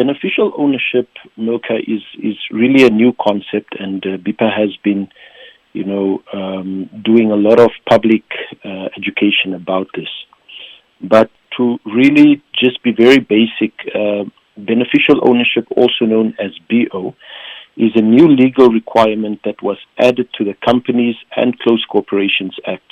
beneficial ownership, Milka, is really a new concept, and BIPA has been, doing a lot of public education about this. But to really just be very basic, beneficial ownership, also known as BO, is a new legal requirement that was added to the Companies and Close Corporations Act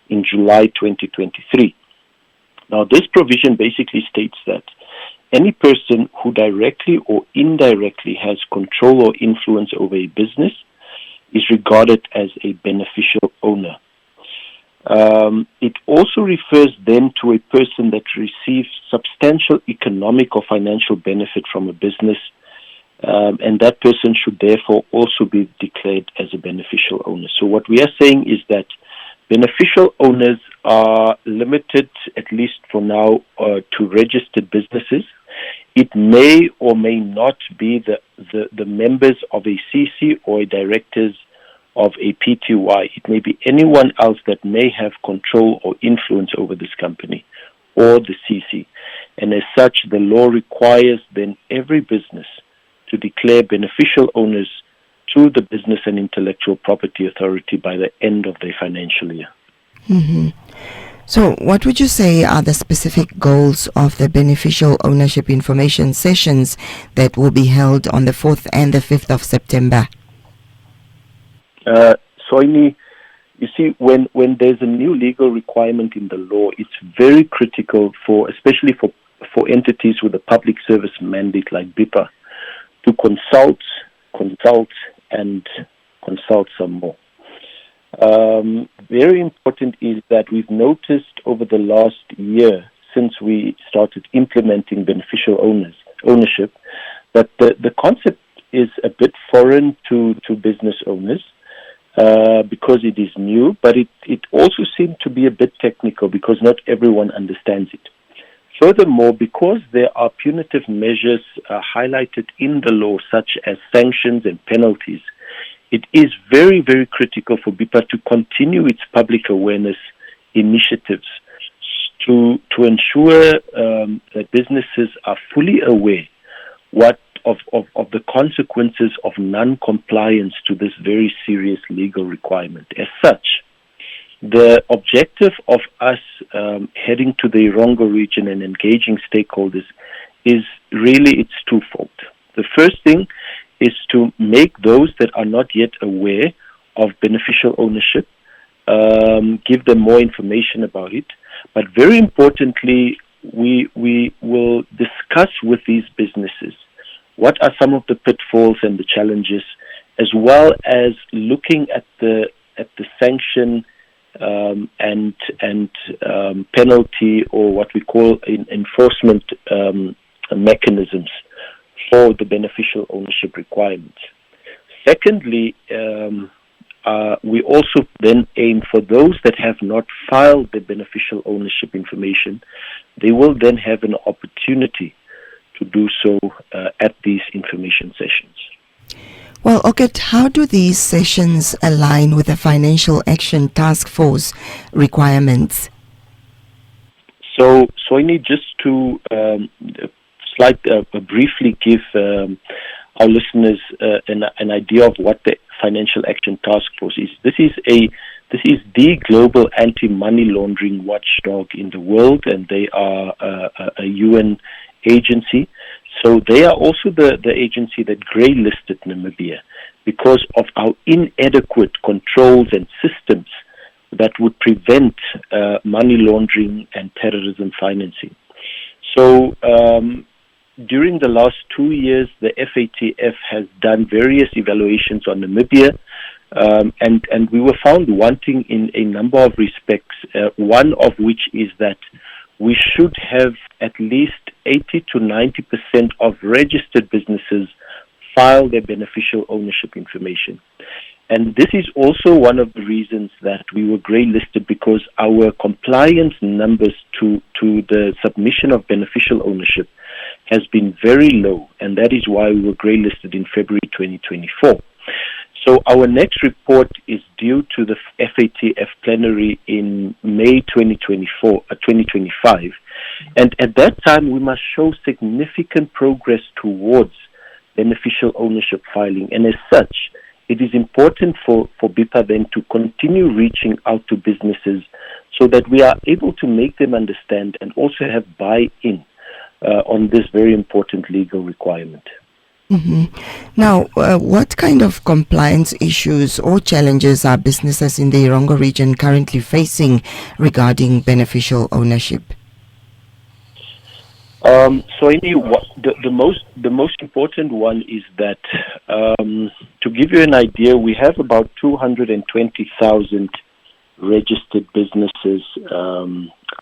in July 2023. Now, this provision basically states that any person who directly or indirectly has control or influence over a business is regarded as a beneficial owner. It also refers then to a person that receives substantial economic or financial benefit from a business, and that person should therefore also be declared as a beneficial owner. So what we are saying is that beneficial owners are limited, at least for now, to registered businesses. It may or may not be the members of a CC or directors of a PTY. It may be anyone else that may have control or influence over this company or the CC. And as such, the law requires then every business to declare beneficial owners to the Business and Intellectual Property Authority by the end of their financial year. Mm-hmm. So what would you say are the specific goals of the beneficial ownership information sessions that will be held on the 4th and the 5th of September? Soini, you see, when there's a new legal requirement in the law, it's very critical especially for entities with a public service mandate like BIPA, to consult and consult some more. Very important is that we've noticed over the last year, since we started implementing beneficial ownership, that the concept is a bit foreign to business owners because it is new, but it also seemed to be a bit technical because not everyone understands it. Furthermore, because there are punitive measures highlighted in the law, such as sanctions and penalties, it is very, very critical for BIPA to continue its public awareness initiatives to ensure that businesses are fully aware of the consequences of non-compliance to this very serious legal requirement. As such, the objective of us heading to the Erongo region and engaging stakeholders is really, it's twofold. The first thing is to make those that are not yet aware of beneficial ownership, give them more information about it. But very importantly, we will discuss with these businesses what are some of the pitfalls and the challenges, as well as looking at the sanction and penalty, or what we call enforcement mechanisms for the beneficial ownership requirements. Secondly, we also then aim for those that have not filed the beneficial ownership information. They will then have an opportunity to do so at these information sessions. Well, Oket, how do these sessions align with the Financial Action Task Force requirements? So I need just to briefly give our listeners an idea of what the Financial Action Task Force is. This is the global anti-money laundering watchdog in the world, and they are a UN agency. So they are also the agency that grey-listed Namibia because of our inadequate controls and systems that would prevent money laundering and terrorism financing. So during the last 2 years, the FATF has done various evaluations on Namibia, and we were found wanting in a number of respects, one of which is that we should have at least 80 to 90% of registered businesses file their beneficial ownership information. And this is also one of the reasons that we were grey-listed, because our compliance numbers to the submission of beneficial ownership has been very low, and that is why we were grey-listed in February 2024. So our next report is due to the FATF plenary in May 2025, And at that time, we must show significant progress towards beneficial ownership filing. And as such, it is important for BIPA then to continue reaching out to businesses so that we are able to make them understand and also have buy-in on this very important legal requirement. Mm-hmm. Now, what kind of compliance issues or challenges are businesses in the Erongo region currently facing regarding beneficial ownership? So, the most important one is that, to give you an idea, we have about 220,000 registered businesses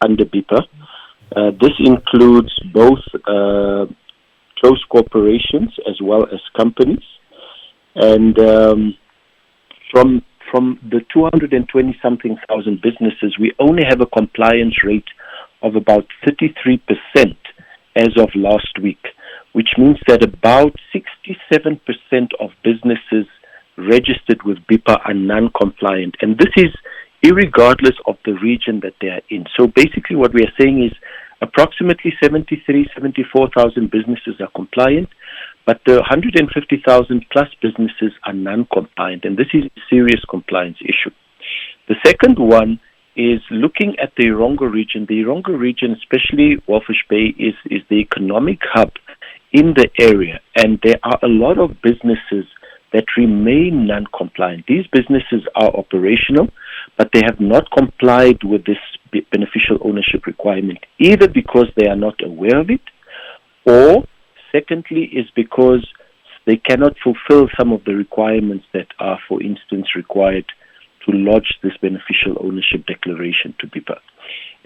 under BIPA. This includes both close corporations as well as companies. And from the 220-something thousand businesses, we only have a compliance rate of about 33% as of last week, which means that about 67% of businesses registered with BIPA are non-compliant. And this is irregardless of the region that they are in. So basically what we are saying is approximately 74,000 businesses are compliant, but the 150,000 plus businesses are non-compliant, and this is a serious compliance issue. The second one is looking at the Erongo region. The Erongo region, especially Walfish Bay, is the economic hub in the area, and there are a lot of businesses that remain non-compliant. These businesses are operational, but they have not complied with this beneficial ownership requirement, either because they are not aware of it, or secondly is because they cannot fulfill some of the requirements that are, for instance, required to lodge this beneficial ownership declaration to BIPA.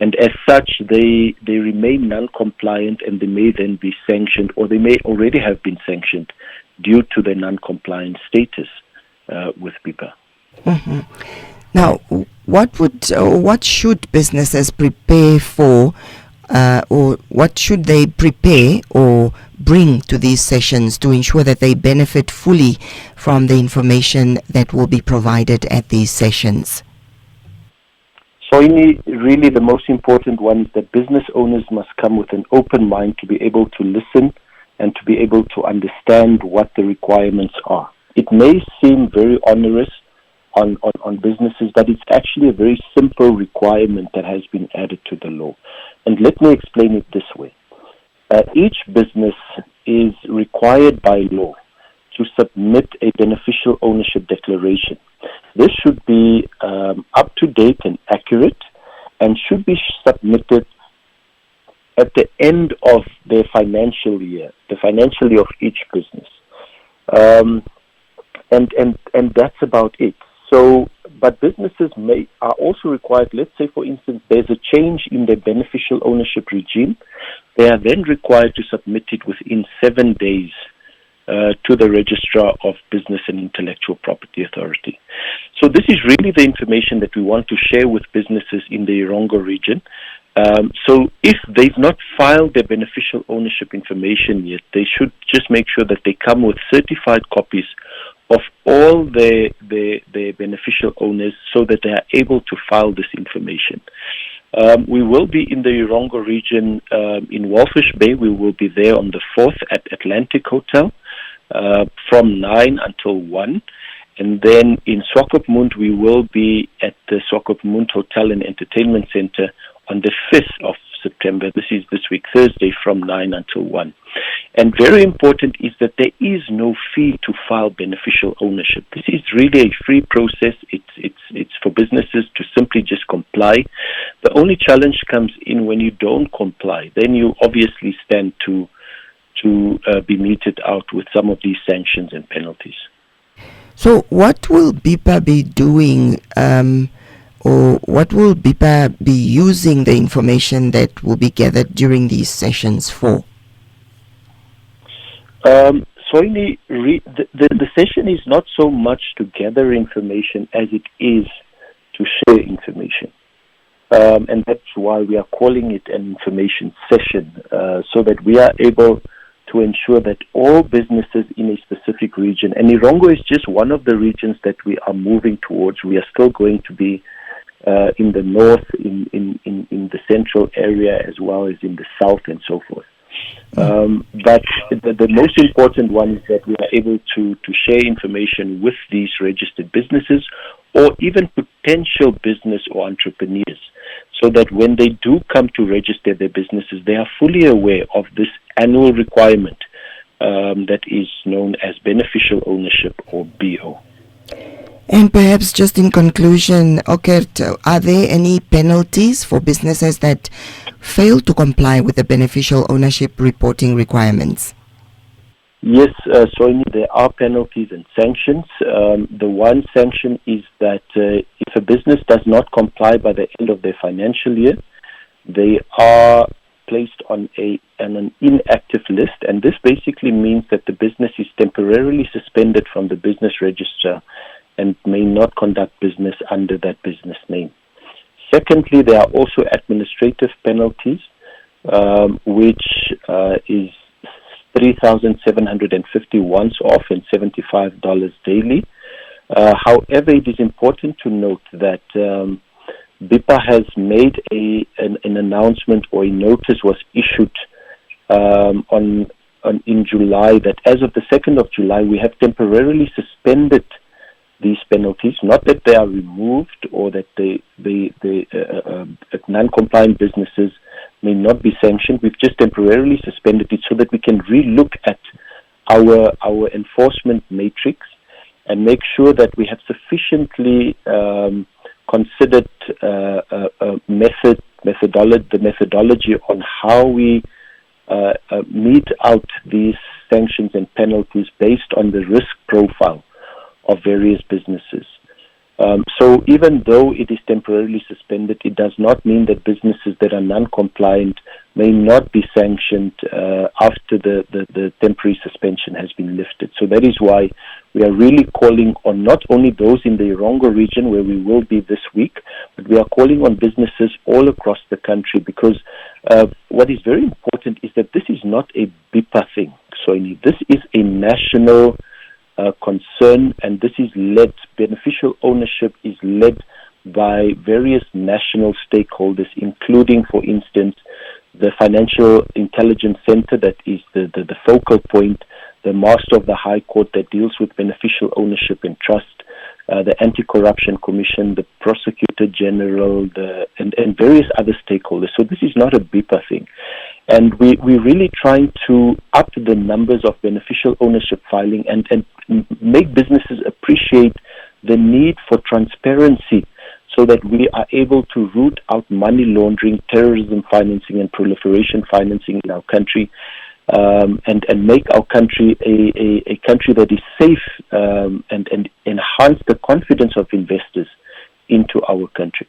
And as such, they remain non-compliant, and they may then be sanctioned, or they may already have been sanctioned due to their non-compliant status with BIPA. Mm-hmm. Now, what should businesses prepare for, or what should they prepare or bring to these sessions to ensure that they benefit fully from the information that will be provided at these sessions? So really the most important one is that business owners must come with an open mind to be able to listen and to be able to understand what the requirements are. It may seem very onerous on businesses, but it's actually a very simple requirement that has been added to the law. And let me explain it this way. Each business is required by law to submit a beneficial ownership declaration. This should be up to date and accurate, and should be submitted at the end of their financial year, the financial year of each business. And that's about it. So, but businesses are also required, let's say for instance, there's a change in their beneficial ownership regime. They are then required to submit it within 7 days to the Registrar of Business and Intellectual Property Authority. So this is really the information that we want to share with businesses in the Erongo region. So if they've not filed their beneficial ownership information yet, they should just make sure that they come with certified copies of all their beneficial owners so that they are able to file this information. We will be in the Erongo region in Walfish Bay. We will be there on the 4th at Atlantic Hotel from 9 until 1. And then in Swakopmund, we will be at the Swakopmund Hotel and Entertainment Center on the 5th of September. This is this week, Thursday, from 9 until 1. And very important is that there is no fee to file beneficial ownership. This is really a free process. It's for businesses to simply just comply. The only challenge comes in when you don't comply. Then you obviously stand to be meted out with some of these sanctions and penalties. So what will BIPA be doing, or what will BIPA be using the information that will be gathered during these sessions for? The session is not so much to gather information as it is to share information. And that's why we are calling it an information session, so that we are able to ensure that all businesses in a specific region, and Erongo is just one of the regions that we are moving towards. We are still going to be in the north, in the central area, as well as in the south and so forth. But the most important one is that we are able to share information with these registered businesses or even potential business or entrepreneurs, so that when they do come to register their businesses, they are fully aware of this annual requirement that is known as beneficial ownership, or BO. And perhaps just in conclusion, Okert, are there any penalties for businesses that fail to comply with the beneficial ownership reporting requirements? Yes, Soini, there are penalties and sanctions. The one sanction is that if a business does not comply by the end of their financial year, they are placed on an inactive list, and this basically means that the business is temporarily suspended from the business register and may not conduct business under that business name. Secondly, there are also administrative penalties, which is 3,750 once off and $75 daily. However, it is important to note that BIPA has made an announcement, or a notice was issued in July, that as of the 2nd of July, we have temporarily suspended these penalties. Not that they are removed or that non-compliant businesses may not be sanctioned. We've just temporarily suspended it so that we can relook at our enforcement matrix and make sure that we have sufficiently considered the methodology on how we mete out these sanctions and penalties based on the risk profile of various businesses. So even though it is temporarily suspended, it does not mean that businesses that are non-compliant may not be sanctioned after the temporary suspension has been lifted. So that is why we are really calling on not only those in the Erongo region, where we will be this week, but we are calling on businesses all across the country, because what is very important is that this is not a BIPA thing. So this is a national concern, and this is led, beneficial ownership is led by various national stakeholders, including, for instance, the Financial Intelligence Center, that is the focal point, the Master of the High Court that deals with beneficial ownership and trust, the Anti-Corruption Commission, the Prosecutor General, and various other stakeholders. So this is not a BIPA thing. And we're really trying to up the numbers of beneficial ownership filing and make businesses appreciate the need for transparency, so that we are able to root out money laundering, terrorism financing, and proliferation financing in our country, and make our country a country that is safe, and enhance the confidence of investors into our country.